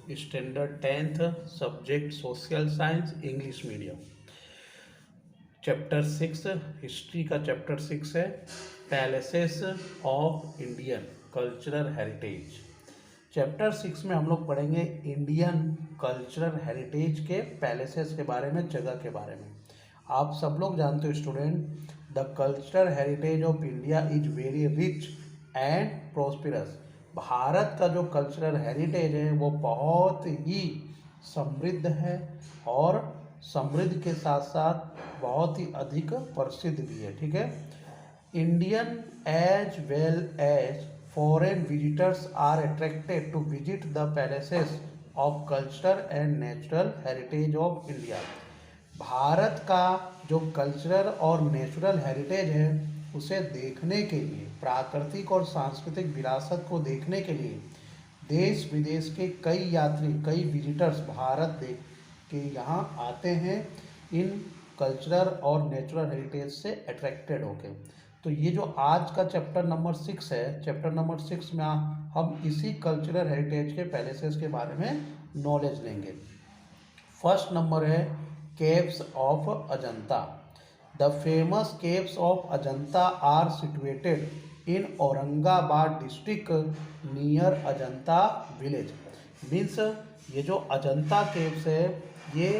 Standard 10th, subject social science, English medium. Chapter 6, history का chapter 6 है palaces of Indian cultural heritage. Chapter 6 में हम लोग पढ़ेंगे इंडियन कल्चरल हेरिटेज के पैलेसेस के बारे में, जगह के बारे में। आप सब लोग जानते हो student, the cultural heritage of India is very rich and prosperous. Bharat का जो कल्चरल हेरिटेज है वो बहुत ही समृद्ध है और समृद्ध के साथ साथ बहुत ही अधिक प्रसिद्ध भी है। ठीक है। Indian as well as foreign visitors are attracted to visit the palaces of cultural and natural heritage of India. Bharat का जो कल्चरल और नेचुरल हेरिटेज है उसे देखने के लिए, प्राकृतिक और सांस्कृतिक विरासत को देखने के लिए देश विदेश के कई यात्री, कई विजिटर्स भारत देख के यहाँ आते हैं इन कल्चरल और नेचुरल हेरिटेज से अट्रैक्टेड होके। तो ये जो आज का चैप्टर नंबर 6 है, चैप्टर नंबर 6 में हम इसी कल्चरल हेरिटेज के पैलेसेस के बारे में नॉलेज लेंगे। फर्स्ट नंबर है caves of Ajanta. The famous caves of Ajanta are situated in Aurangabad district near Ajanta village. Means ये जो अजंता केव्स है ये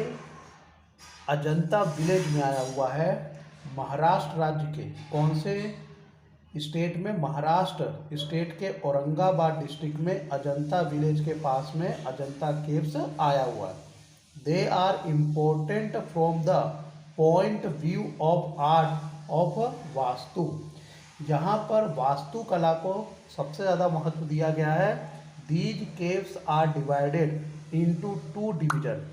अजंता विलेज में आया हुआ है। महाराष्ट्र राज्य के कौन से स्टेट में? महाराष्ट्र स्टेट के औरंगाबाद डिस्ट्रिक्ट में अजंता विलेज के पास में अजंता केव्स आया हुआ है। They are important from the point view of art of वास्तु। यहाँ पर वास्तुकला को सबसे ज़्यादा महत्व दिया गया है। These caves are divided into 2 division.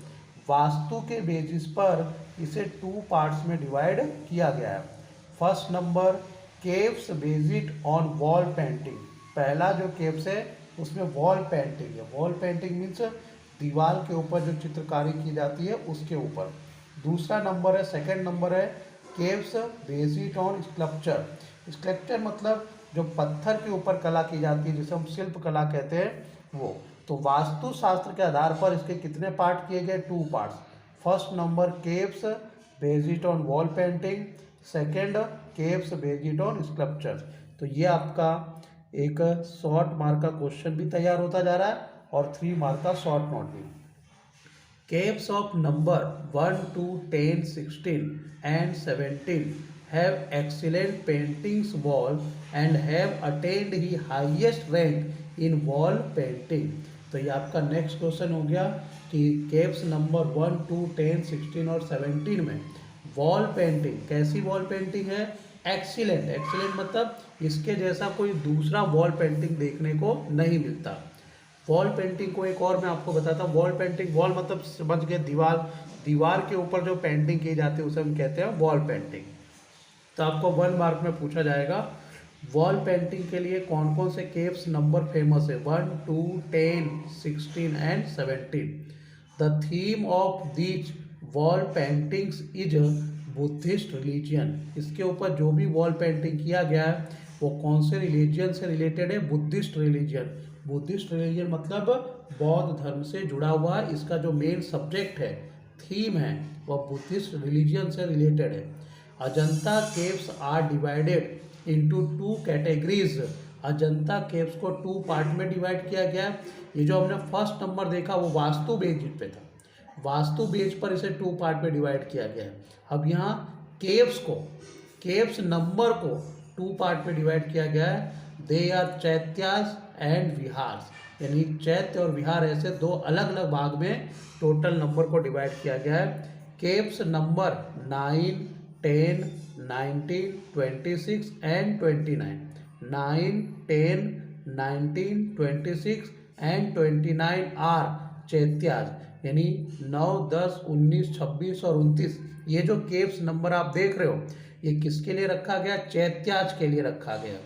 वास्तु के बेसिस पर इसे 2 पार्ट्स में डिवाइड किया गया है। First number caves based on wall painting. पहला जो केव्स है उसमें वॉल पेंटिंग है। वॉल पेंटिंग मीन्स दीवार के ऊपर जो चित्रकारी की जाती है उसके ऊपर। दूसरा नंबर है, सेकंड नंबर है caves based on sculpture. Sculpture मतलब जो पत्थर के ऊपर कला की जाती है, जिसे हम शिल्प कला कहते हैं वो। तो वास्तु शास्त्र के आधार पर इसके कितने पार्ट किए गए? 2 parts. First number caves based on wall painting, second caves based on sculpture. तो ये आपका एक शॉर्ट मार्क का क्वेश्चन भी तैयार होता जा रहा है और 3 मार्क का शॉर्ट नोट भी। Caves of number 1 to 10, 16 and 17 have excellent paintings wall and have attained the highest rank in wall painting। तो ये आपका नेक्स्ट क्वेश्चन हो गया कि केव्स नंबर 1, 2, 10, 16 और 17 में वॉल पेंटिंग, कैसी वॉल पेंटिंग है? एक्सीलेंट। एक्सीलेंट मतलब इसके जैसा कोई दूसरा वॉल पेंटिंग देखने को नहीं मिलता। वॉल पेंटिंग को एक और मैं आपको बताता हूँ। वॉल पेंटिंग, वॉल मतलब समझ गए दीवार, दीवार के ऊपर जो पेंटिंग की जाती है उसे हम कहते हैं वॉल पेंटिंग। तो आपको 1 मार्क में पूछा जाएगा वॉल पेंटिंग के लिए कौन कौन से केव्स नंबर फेमस है? 1, 2, 10, 16 and 17। The theme of these wall paintings is Buddhist religion. इसके ऊपर जो भी वॉल पेंटिंग किया गया है वो कौन से रिलीजियन से रिलेटेड है? Buddhist religion. बुद्धिस्ट रिलीजन मतलब बौद्ध धर्म से जुड़ा हुआ है। इसका जो मेन सब्जेक्ट है, थीम है, वह बुद्धिस्ट रिलीजन से रिलेटेड है। Ajanta caves are divided into 2 categories. Ajanta caves को 2 पार्ट में डिवाइड किया गया है। ये जो हमने फर्स्ट नंबर देखा वो वास्तु बेज पे था, वास्तु बेज पर इसे 2 पार्ट में डिवाइड किया गया है। अब यहाँ केव्स को, केव्स नंबर को 2 पार्ट में डिवाइड किया गया है। दे आर चैत्यास एंड विहार, यानी चैत्य और विहार ऐसे 2 अलग अलग भाग में टोटल नंबर को डिवाइड किया गया है। Caves number 9, 10, 19, 26 and 29। 9, 10, 19, 26 and 29 are chaityas, यानी 9, 10, 19, 26 और 29। ये जो केव्स नंबर आप देख रहे हो ये किसके लिए रखा गया? चैत्याज के लिए रखा गया।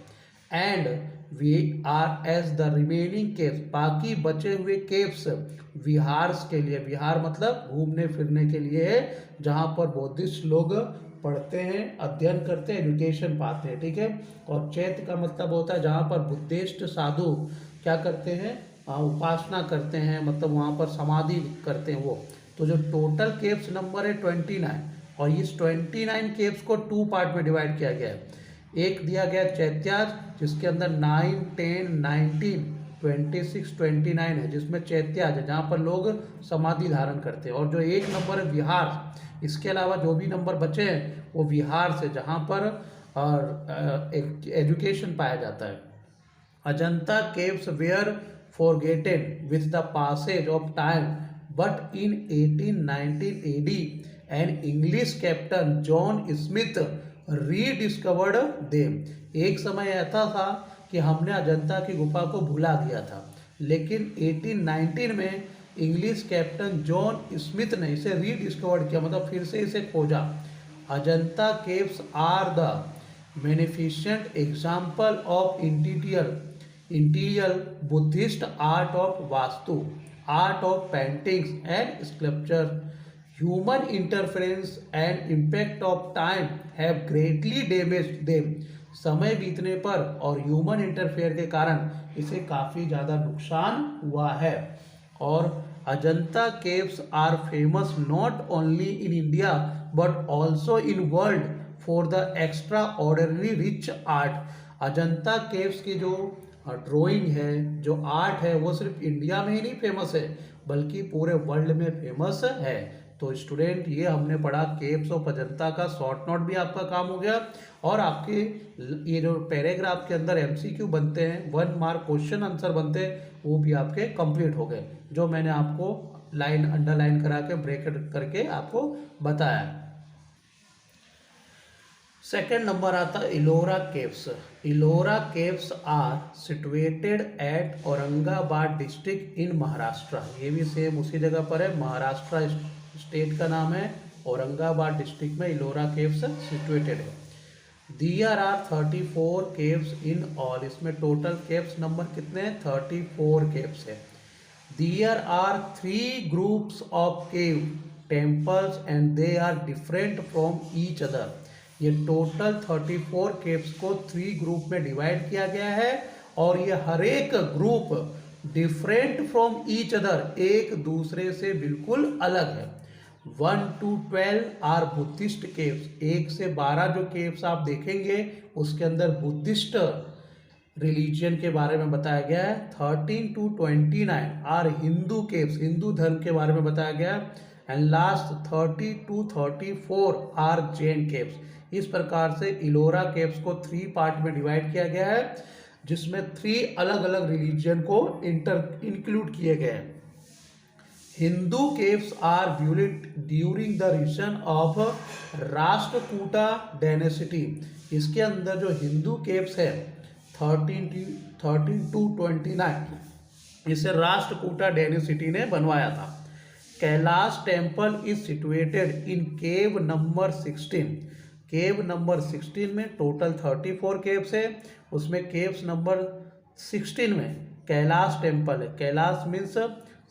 And we are as the remaining caves, बाकी बचे हुए केव्स विहार्स के लिए। विहार मतलब घूमने फिरने के लिए है, जहाँ पर बौद्धिस्ट लोग पढ़ते हैं, अध्ययन करते हैं, एजुकेशन पाते हैं। ठीक है। और चैत्य का मतलब होता है जहाँ पर बुद्धिस्ट साधु क्या करते हैं? उपासना करते हैं, मतलब वहाँ पर समाधि करते हैं वो। तो जो टोटल केव्स नंबर है 29, और इस 29 केव्स को 2 पार्ट में डिवाइड किया गया है। एक दिया गया चैत्याज, जिसके अंदर 9, 10, 19, 26, 29 है, जिसमें चैत्याज है जहाँ पर लोग समाधि धारण करते हैं। और जो एक नंबर है विहार, इसके अलावा जो भी नंबर बचे हैं वो विहार से, जहाँ पर एजुकेशन पाया जाता है। Ajanta caves were forgotten with the passage of time, but in 1819 AD, an English captain John Smith rediscovered them. एक समय ऐसा था कि हमने अजंता की गुफा को भुला दिया था, लेकिन 1819 में इंग्लिश कैप्टन जॉन स्मिथ ने इसे रीडिस्कवर्ड किया, मतलब फिर से इसे खोजा। Ajanta caves are the magnificent example of interior Buddhist art of Vastu, art of paintings and sculpture. Human interference and impact of time have greatly damaged them. समय बीतने पर और ह्यूमन इंटरफेयर के कारण इसे काफ़ी ज़्यादा नुकसान हुआ है। और Ajanta caves are famous not only in India but also in world for the extraordinary rich art. Ajanta caves की जो ड्राइंग है, जो आर्ट है, वो सिर्फ इंडिया में ही नहीं फेमस है बल्कि पूरे वर्ल्ड में फेमस है। तो स्टूडेंट, ये हमने पढ़ा केव्स ऑफ अजंता का शॉर्ट नोट भी आपका काम हो गया, और आपके ये जो पैराग्राफ के अंदर एमसीक्यू बनते हैं, 1 मार्क क्वेश्चन आंसर बनते हैं, वो भी आपके कंप्लीट हो गए, जो मैंने आपको लाइन अंडरलाइन करा के ब्रेकेट करके आपको बताया। सेकेंड नंबर आता है Ellora caves. Ellora caves are situated at Aurangabad district in Maharashtra. ये भी सेम उसी जगह पर है, महाराष्ट्र स्टेट का नाम है, औरंगाबाद डिस्ट्रिक्ट में इलोरा केव्स सिचुएटेड है। There are 34 caves in all. इसमें टोटल केव्स नंबर कितने हैं? 34 केव्स है। There are 3 groups of cave temples and they are different from each other. ये टोटल 34 केव्स को 3 ग्रुप में डिवाइड किया गया है, और ये हर एक group different from each other, एक दूसरे से बिल्कुल अलग है। 1 to 12 आर बुद्धिस्ट केव्स। 1 से 12 जो केव्स आप देखेंगे उसके अंदर बुद्धिस्ट रिलीजियन के बारे में बताया गया है। 13 to 29 are Hindu caves, Hindu धर्म के बारे में बताया गया है। And last 30 to 34 are Jain caves. इस प्रकार से इलोरा केव्स को 3 पार्ट में डिवाइड किया गया है, जिसमें 3 अलग अलग रिलीजियन को इंक्लूड किए गए हैं। Hindu caves are built during the reign of Rashtrakuta dynasty. इसके अंदर जो हिंदू केव्स है 13 to 29, इसे राष्ट्रकूटा डायनेसिटी ने बनवाया था। Kailash temple is situated in cave number 16। Cave number 16 में टोटल 34 केव्स है, उसमें केव्स नंबर 16 में कैलाश टेम्पल है। कैलाश मीन्स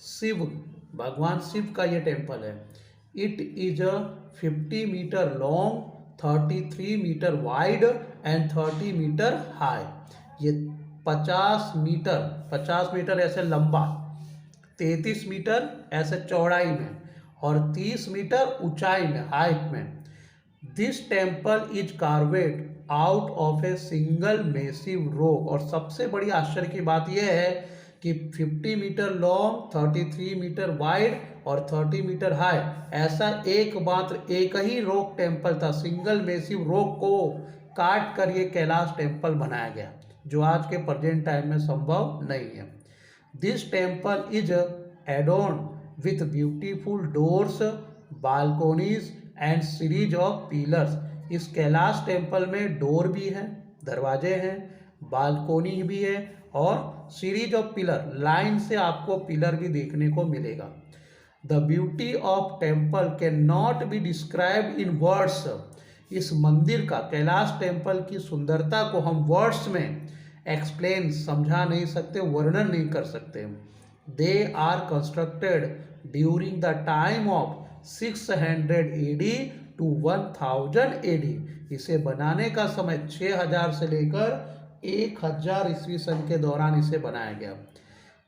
शिव, भगवान शिव का ये टेम्पल है। It is 50 meter long, 33 meter wide and 30 meter high. ये 50 मीटर ऐसे लंबा, 33 मीटर ऐसे चौड़ाई में, और 30 मीटर ऊंचाई में, हाइट में। This temple is carved out of a single massive rock. और सबसे बड़ी आश्चर्य की बात यह है कि 50 मीटर लॉन्ग, 33 मीटर वाइड और 30 मीटर हाई, ऐसा एक ही रॉक टेम्पल था। सिंगल मेसिव रॉक को काट कर ये कैलाश टेम्पल बनाया गया, जो आज के प्रेजेंट टाइम में संभव नहीं है। This temple is adorned with beautiful doors, balconies and series of pillars. इस कैलाश टेम्पल में डोर भी है, दरवाजे हैं, बालकोनी भी है, और सीरीज ऑफ पिलर, लाइन से आपको पिलर भी देखने को मिलेगा। The beauty of temple can not be describe in words. इस मंदिर का, कैलाश टेम्पल की सुंदरता को हम वर्ड्स में एक्सप्लेन, समझा नहीं सकते, वर्णन नहीं कर सकते। They are constructed during the time of 600 AD to 1000 AD। इसे बनाने का समय 6000 से लेकर 1000 ईस्वी सन के दौरान इसे बनाया गया।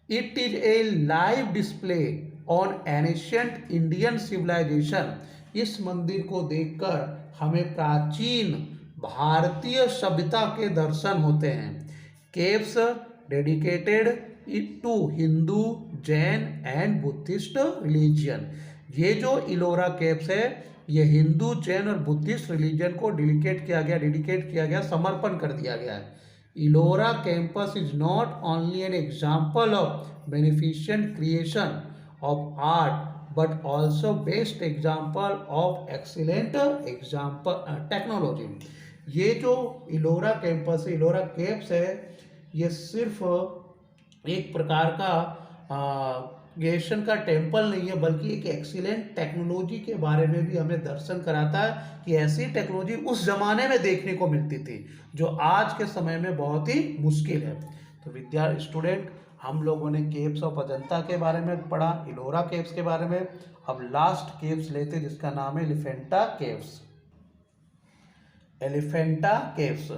It is a live display on ancient Indian civilization. इस मंदिर को देखकर हमें प्राचीन भारतीय सभ्यता के दर्शन होते हैं। Caves dedicated to Hindu, Jain and Buddhist religion. ये जो इलोरा केव्स है ये हिंदू, जैन और बुद्धिस्ट रिलीजन को डेडिकेट किया गया, समर्पण कर दिया गया है। Ellora campus is not only an example of beneficent creation of art but also best example of excellent example technology. ये जो इलोरा कैंपस है, इलोरा केव्स है, ये सिर्फ एक प्रकार का क्रिएशन का टेम्पल नहीं है, बल्कि एक एक्सीलेंट टेक्नोलॉजी के बारे में भी हमें दर्शन कराता है कि ऐसी टेक्नोलॉजी उस जमाने में देखने को मिलती थी जो आज के समय में बहुत ही मुश्किल है। तो स्टूडेंट, हम लोगों ने केव्स ऑफ अजंता के बारे में पढ़ा, इलोरा केव्स के बारे में। अब लास्ट केव्स लेते जिसका नाम है Elephanta caves. Elephanta caves,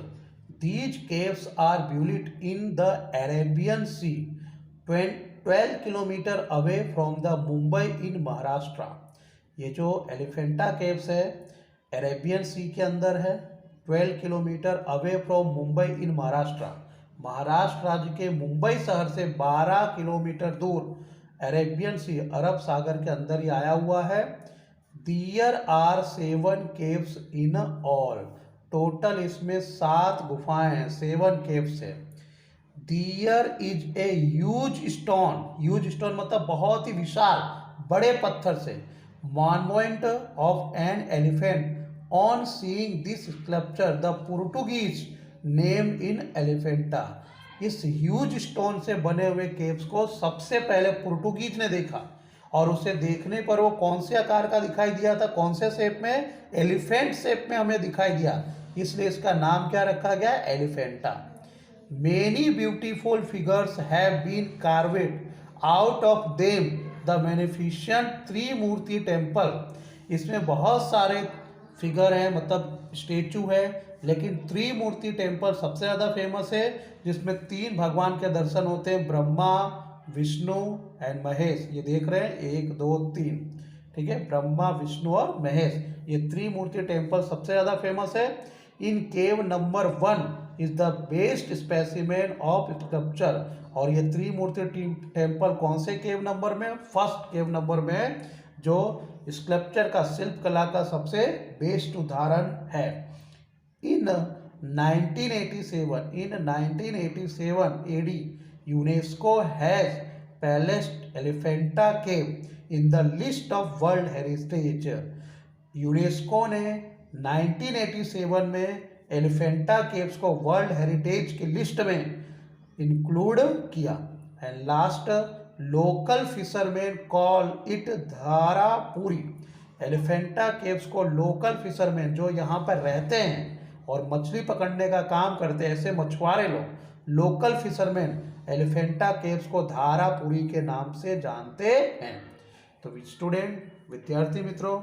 these caves are built in the Arabian Sea 12 kilometre away from the Mumbai in Maharashtra. ये जो एलिफेंटा केव्स है अरेबियन सी के अंदर है, 12 kilometre away from Mumbai in Maharashtra. Maharashtra राज्य के मुंबई शहर से 12 किलोमीटर दूर अरेबियन सी, अरब सागर के अंदर ही आया हुआ है। There are 7 caves in all, total इसमें 7 गुफाएं हैं, 7 केव्स है। There is a huge stone, huge stone मतलब बहुत ही विशाल बड़े पत्थर से, monument of an elephant. On seeing this sculpture the Portuguese name in Elephanta. इस ह्यूज स्टोन से बने हुए केव्स को सबसे पहले पुर्तगीज ने देखा और उसे देखने पर वो कौन से आकार का दिखाई दिया था, कौन से शेप में, एलिफेंट शेप में हमें दिखाई दिया, इसलिए इसका नाम क्या रखा गया, Elephanta. Many beautiful figures have been carved out of them the magnificent Trimurti temple. इसमें बहुत सारे फिगर हैं, मतलब स्टेचू है, लेकिन त्रिमूर्ति टेम्पल सबसे ज़्यादा फेमस है, जिसमें 3 भगवान के दर्शन होते हैं, ब्रह्मा, विष्णु एंड महेश। ये देख रहे हैं 1 2 3, ठीक है, ब्रह्मा, विष्णु और महेश। ये त्रिमूर्ति टेम्पल सबसे ज़्यादा फेमस है। In cave number 1 is the best specimen of sculpture. और ये त्रिमूर्ति टेम्पल कौन से केव नंबर में, फर्स्ट केव नंबर में, जो स्कल्पचर का, शिल्प कला का सबसे बेस्ट उदाहरण है। In 1987 AD, UNESCO has placed Elephanta Cave in the list of World Heritage। UNESCO ने 1987 में एलिफेंटा केव्स को वर्ल्ड हेरिटेज की लिस्ट में इंक्लूड किया। And last, local fisherman call it Dharapuri. Elephanta caves को लोकल फिशरमैन, जो यहाँ पर रहते हैं और मछली पकड़ने का काम करते हैं, ऐसे मछुआरे लोग, लोकल फिशरमैन एलिफेंटा केव्स को धारापुरी के नाम से जानते हैं। तो स्टूडेंट, विद्यार्थी मित्रों,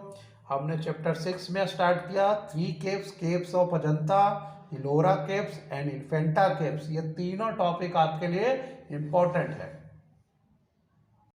हमने चैप्टर 6 में स्टार्ट किया 3 caves, caves of Ajanta, Ellora caves and Elephanta caves. ये तीनों टॉपिक आपके लिए इम्पोर्टेंट है।